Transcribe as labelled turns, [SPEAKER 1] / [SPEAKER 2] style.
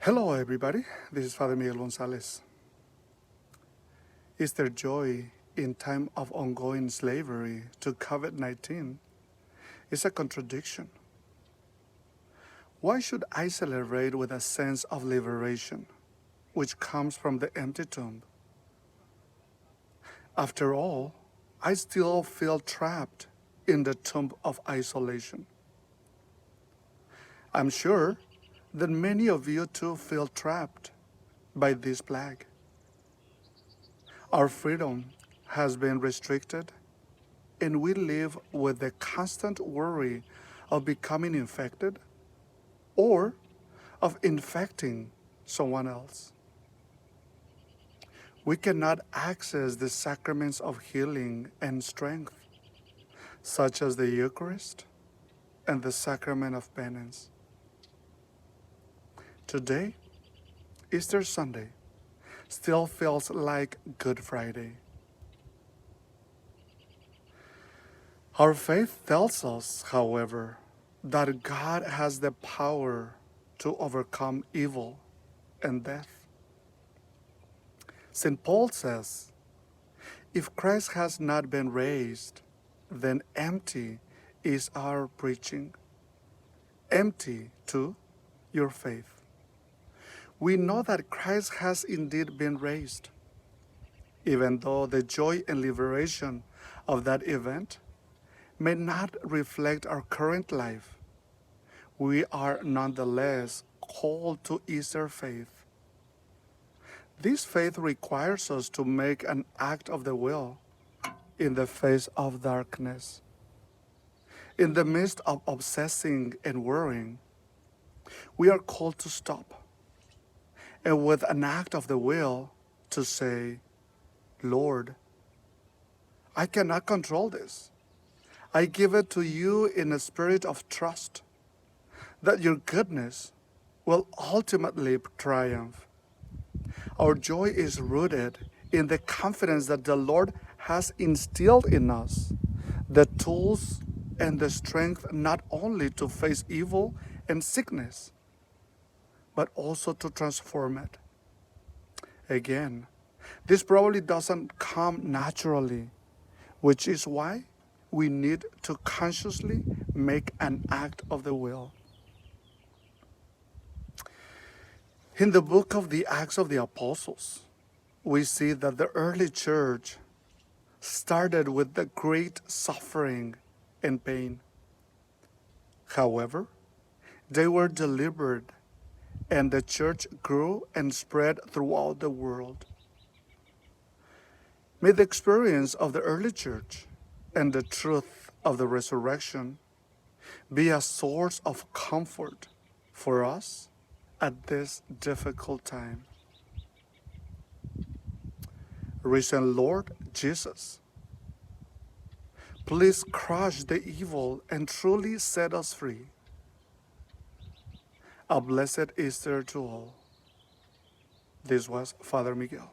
[SPEAKER 1] Hello, everybody. This is Father Miguel Gonzalez. Is there joy in time of ongoing slavery to COVID-19? It's a contradiction. Why should I celebrate with a sense of liberation, which comes from the empty tomb? After all, I still feel trapped in the tomb of isolation. I'm sure that many of you too feel trapped by this plague. Our freedom has been restricted, and we live with the constant worry of becoming infected or of infecting someone else. We cannot access the sacraments of healing and strength, such as the Eucharist and the sacrament of penance. Today, Easter Sunday, still feels like Good Friday. Our faith tells us, however, that God has the power to overcome evil and death. St. Paul says, if Christ has not been raised, then empty is our preaching. Empty, too, your faith. We know that Christ has indeed been raised, even though the joy and liberation of that event may not reflect our current life. We are nonetheless called to Easter faith. This faith requires us to make an act of the will in the face of darkness. In the midst of obsessing and worrying, we are called to stop, and with an act of the will to say, Lord, I cannot control this. I give it to you in a spirit of trust that your goodness will ultimately triumph. Our joy is rooted in the confidence that the Lord has instilled in us the tools and the strength not only to face evil and sickness, but also to transform it. Again, this probably doesn't come naturally, which is why we need to consciously make an act of the will. In the book of the Acts of the Apostles, we see that the early church started with the great suffering and pain. However, they were delivered, and the church grew and spread throughout the world. May the experience of the early church and the truth of the resurrection be a source of comfort for us at this difficult time. Risen Lord Jesus, please crush the evil and truly set us free. A blessed Easter to all. This was Father Miguel.